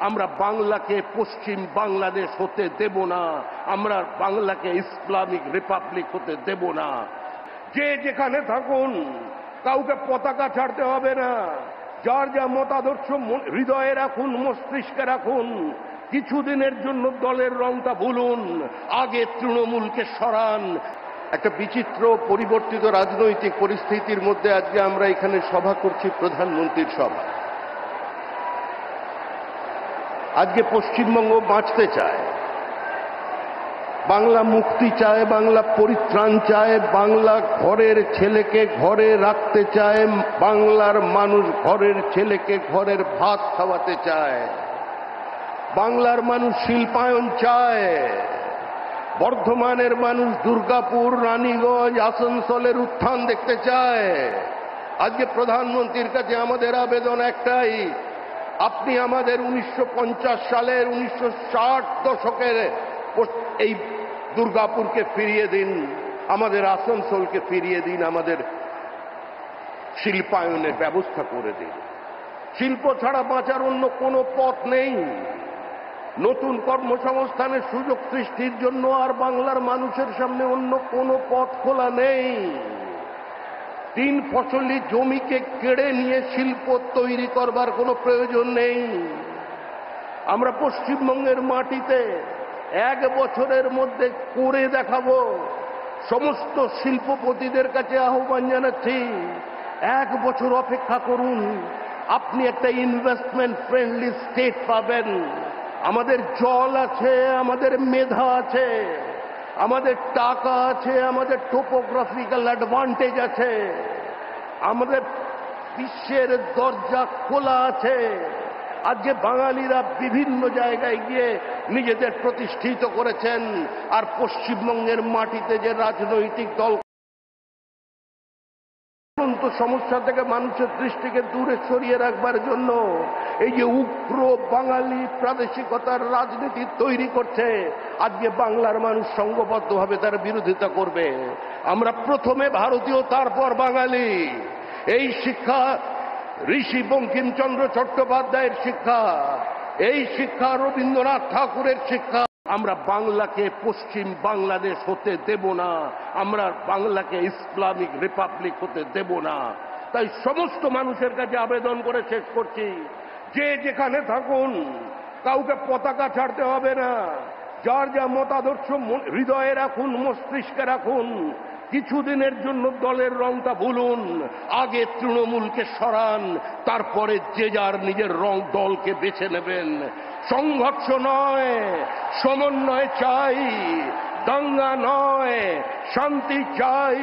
আমরা বাংলাকে পশ্চিম বাংলাদেশ হতে দেব না, আমরা বাংলাকে ইসলামিক রিপাবলিক হতে দেব না। যে যেখানে থাকুন, কাউকে পতাকা ছাড়তে হবে না। যার যা মতাদর্শ হৃদয়ে রাখুন, মস্তিষ্কে রাখুন। কিছুদিনের জন্য দলের রংটা ভুলুন, আগে তৃণমূলকে সরান। একটা বিচিত্র পরিবর্তিত রাজনৈতিক পরিস্থিতির মধ্যে আজকে আমরা এখানে সভা করছি, প্রধানমন্ত্রীর সভা। আজকে পশ্চিমবঙ্গ বাঁচতে চায়, বাংলা মুক্তি চায়, বাংলা পরিত্রাণ চায়, বাংলা ঘরের ছেলেকে ঘরে রাখতে চায়, বাংলার মানুষ ঘরের ছেলেকে ঘরের ভাত খাওয়াতে চায়, বাংলার মানুষ শিল্পায়ন চায়, বর্ধমানের মানুষ দুর্গাপুর, রানীগঞ্জ, আসানসোলের উত্থান দেখতে চায়। আজকে প্রধানমন্ত্রীর কাছে আমাদের আবেদন একটাই, আপনি আমাদের 1950 সালের 1960 দশকের এই দুর্গাপুরকে ফিরিয়ে দিন, আমাদের আসানসোলকে ফিরিয়ে দিন, আমাদের শিল্পায়নের ব্যবস্থা করে দিন। শিল্প ছাড়া বাঁচার অন্য কোনো পথ নেই। নতুন কর্মসংস্থানের সুযোগ সৃষ্টির জন্য আর বাংলার মানুষের সামনে অন্য কোনো পথ খোলা নেই। 3 ফসলি জমিকে কেড়ে নিয়ে শিল্প তৈরি করবার কোনো প্রয়োজন নেই। আমরা পশ্চিমবঙ্গের মাটিতে 1 বছরের মধ্যে করে দেখাবো। সমস্ত শিল্পপতিদের কাছে আহ্বান জানাচ্ছি, 1 বছর অপেক্ষা করুন, আপনি একটা ইনভেস্টমেন্ট ফ্রেন্ডলি স্টেট পাবেন। আমাদের জল আছে, আমাদের মেধা আছে, আমাদের টাকা আছে, আমাদের টোপোগ্রাফিক্যাল অ্যাডভান্টেজ আছে, আমাদের বিশ্বের দরজা খোলা আছে। আজকে বাঙালিরা বিভিন্ন জায়গায় গিয়ে নিজেদের প্রতিষ্ঠিত করেছেন, আর পশ্চিমবঙ্গের মাটিতে যে রাজনৈতিক দল সমস্যা থেকে মানুষের দৃষ্টিকে দূরে সরিয়ে রাখবার জন্য এই যে উগ্র বাঙালি প্রাদেশিকতার রাজনীতি তৈরি করছে, আজকে বাংলার মানুষ সংঘবদ্ধভাবে তার বিরোধিতা করবে। আমরা প্রথমে ভারতীয়, তারপর বাঙালি। এই শিক্ষা ঋষি বঙ্কিমচন্দ্র চট্টোপাধ্যায়ের শিক্ষা, এই শিক্ষা রবীন্দ্রনাথ ঠাকুরের শিক্ষা। আমরা বাংলাকে পশ্চিম বাংলাদেশ হতে দেব না, আমরা বাংলাকে ইসলামিক রিপাবলিক হতে দেব না। তাই সমস্ত মানুষের কাছে আবেদন করে শেষ করছি, যে যেখানে থাকুন, কাউকে পতাকা ছাড়তে হবে না। যার যা মতাদর্শ হৃদয়ে রাখুন, মস্তিষ্কে রাখুন। কিছুদিনের জন্য দলের রংটা ভুলুন, আগে তৃণমূলকে সরান, তারপরে যে যার নিজের দলকে বেছে নেবেন। সংঘর্ষ নয়, সমন্বয় চাই, দাঙ্গা নয়, শান্তি চাই।